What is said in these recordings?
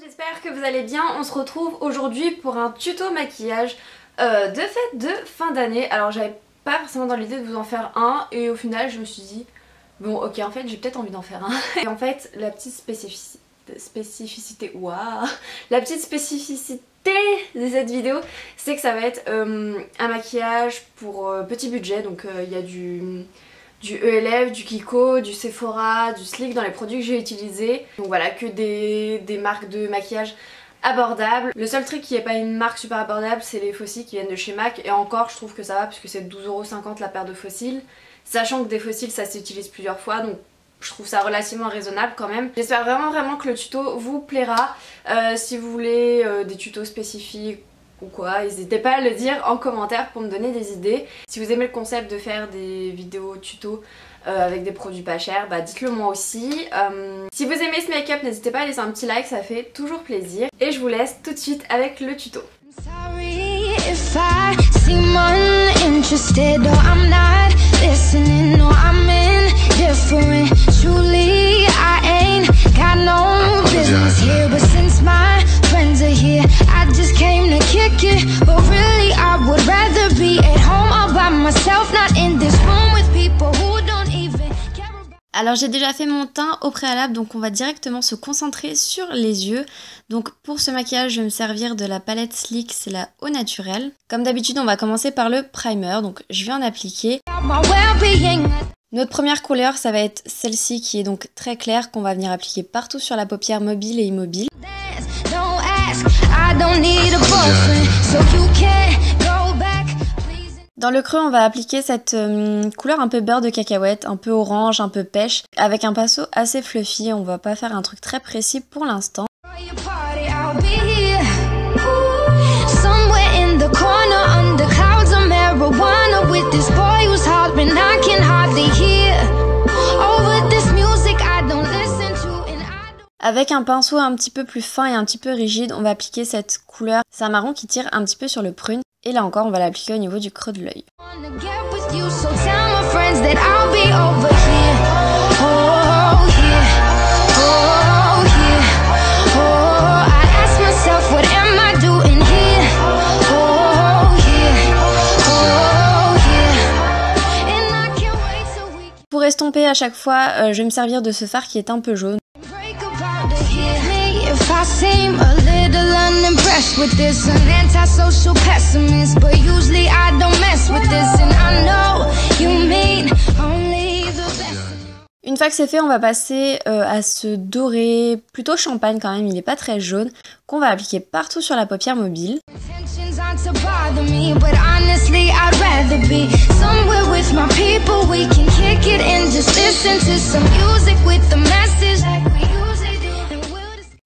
j'espère que vous allez bien. On se retrouve aujourd'hui pour un tuto maquillage de fête de fin d'année. Alors j'avais pas forcément dans l'idée de vous en faire un et au final je me suis dit bon ok, en fait j'ai peut-être envie d'en faire un. Et en fait la petite spécificité de cette vidéo, c'est que ça va être un maquillage pour petit budget. Donc il y a du ELF, du Kiko, du Sephora, du Sleek dans les produits que j'ai utilisés. Donc voilà, que des marques de maquillage abordables. Le seul truc qui n'est pas une marque super abordable, c'est les fossiles qui viennent de chez MAC. Et encore, je trouve que ça va puisque c'est 12,50 € la paire de fossiles. Sachant que des fossiles, ça s'utilise plusieurs fois. Donc je trouve ça relativement raisonnable quand même. J'espère vraiment que le tuto vous plaira. Si vous voulez des tutos spécifiques ou quoi, n'hésitez pas à le dire en commentaire pour me donner des idées. Si vous aimez le concept de faire des vidéos tutos avec des produits pas chers, bah dites-le moi aussi. Si vous aimez ce make-up, n'hésitez pas à laisser un petit like, ça fait toujours plaisir. Et je vous laisse tout de suite avec le tuto. Alors j'ai déjà fait mon teint au préalable, donc on va directement se concentrer sur les yeux. Donc pour ce maquillage, je vais me servir de la palette Sleek, c'est la Au Naturel. Comme d'habitude, on va commencer par le primer, donc je vais en appliquer. Notre première couleur, ça va être celle-ci qui est donc très claire, qu'on va venir appliquer partout sur la paupière mobile et immobile. Dans le creux, on va appliquer cette couleur un peu beurre de cacahuète, un peu orange, un peu pêche, avec un pinceau assez fluffy. On va pas faire un truc très précis pour l'instant. Avec un pinceau un petit peu plus fin et un petit peu rigide, on va appliquer cette couleur. C'est un marron qui tire un petit peu sur le prune. Et là encore, on va l'appliquer au niveau du creux de l'œil. Pour estomper à chaque fois, je vais me servir de ce fard qui est un peu jaune. Une fois que c'est fait, on va passer à ce doré plutôt champagne quand même, il n'est pas très jaune, qu'on va appliquer partout sur la paupière mobile.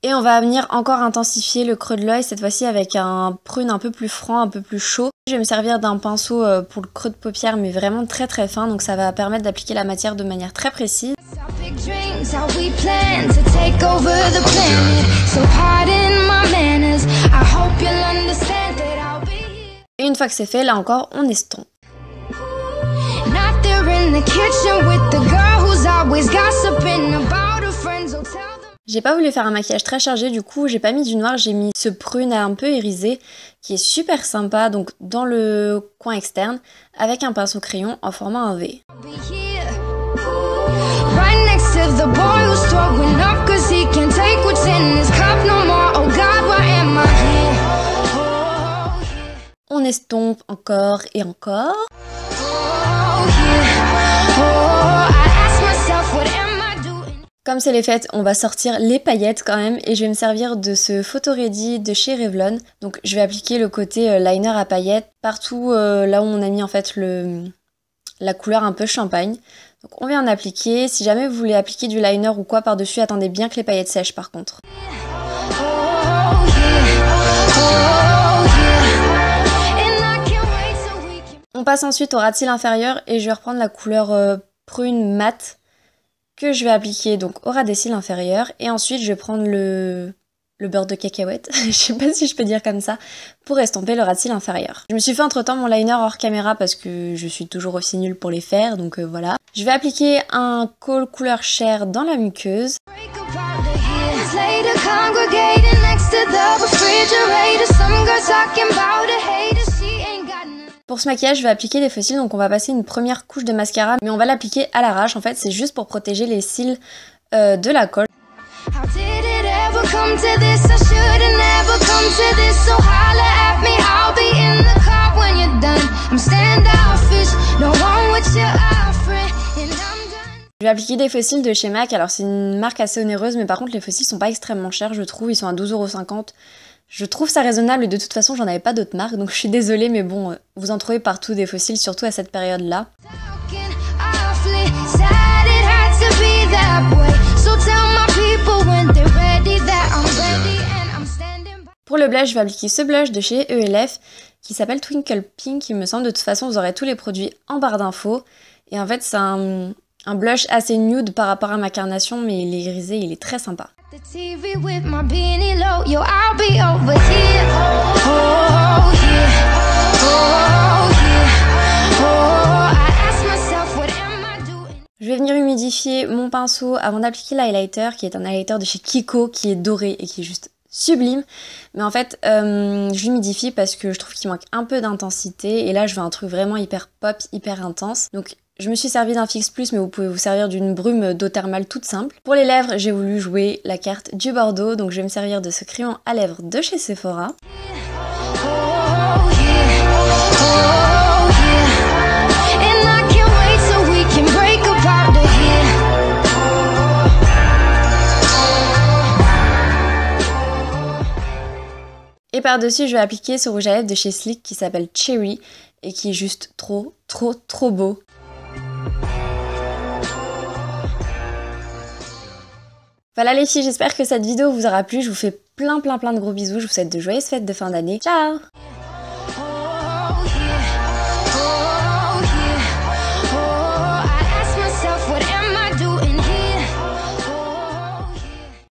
Et on va venir encore intensifier le creux de l'œil, cette fois-ci avec un prune un peu plus franc, un peu plus chaud. Je vais me servir d'un pinceau pour le creux de paupière, mais vraiment très fin, donc ça va permettre d'appliquer la matière de manière très précise. Et une fois que c'est fait, là encore, on estompe. J'ai pas voulu faire un maquillage très chargé, du coup j'ai pas mis du noir, j'ai mis ce prune un peu irisé qui est super sympa, donc dans le coin externe avec un pinceau crayon en format un V. On estompe encore et encore. Comme c'est les fêtes, on va sortir les paillettes quand même et je vais me servir de ce Photo Ready de chez Revlon. Donc je vais appliquer le côté liner à paillettes partout là où on a mis en fait la couleur un peu champagne. Donc on vient en appliquer. Si jamais vous voulez appliquer du liner ou quoi par-dessus, attendez bien que les paillettes sèchent par contre. On passe ensuite au ras de cils inférieur et je vais reprendre la couleur prune mat que je vais appliquer donc au ras des cils inférieurs et ensuite je vais prendre le beurre de cacahuète, je sais pas si je peux dire comme ça, pour estomper le ras de cils inférieur. Je me suis fait entre temps mon liner hors caméra parce que je suis toujours aussi nulle pour les faire, donc voilà. Je vais appliquer un kohl couleur chair dans la muqueuse. Pour ce maquillage, je vais appliquer des fossiles, donc on va passer une première couche de mascara, mais on va l'appliquer à l'arrache. En fait, c'est juste pour protéger les cils de la colle. Je vais appliquer des fossiles de chez MAC. Alors c'est une marque assez onéreuse, mais par contre les fossiles sont pas extrêmement chers, je trouve. Ils sont à 12,50 €. Je trouve ça raisonnable et de toute façon j'en avais pas d'autres marques, donc je suis désolée, mais bon, vous en trouvez partout des fossiles, surtout à cette période-là. Pour le blush, je vais appliquer ce blush de chez ELF qui s'appelle Twinkle Pink, il me semble. De toute façon, vous aurez tous les produits en barre d'infos. Et en fait, c'est un blush assez nude par rapport à ma carnation, mais il est grisé, il est très sympa. Je vais venir humidifier mon pinceau avant d'appliquer l'highlighter, qui est un highlighter de chez Kiko, qui est doré et qui est juste sublime. Mais en fait, je l'humidifie parce que je trouve qu'il manque un peu d'intensité. Et là, je veux un truc vraiment hyper pop, hyper intense. Donc, je me suis servi d'un Fix Plus, mais vous pouvez vous servir d'une brume d'eau thermale toute simple. Pour les lèvres, j'ai voulu jouer la carte du Bordeaux. Donc, je vais me servir de ce crayon à lèvres de chez Sephora. Et par-dessus, je vais appliquer ce rouge à lèvres de chez Sleek qui s'appelle Cherry et qui est juste trop beau. Voilà les filles, j'espère que cette vidéo vous aura plu. Je vous fais plein de gros bisous. Je vous souhaite de joyeuses fêtes de fin d'année. Ciao!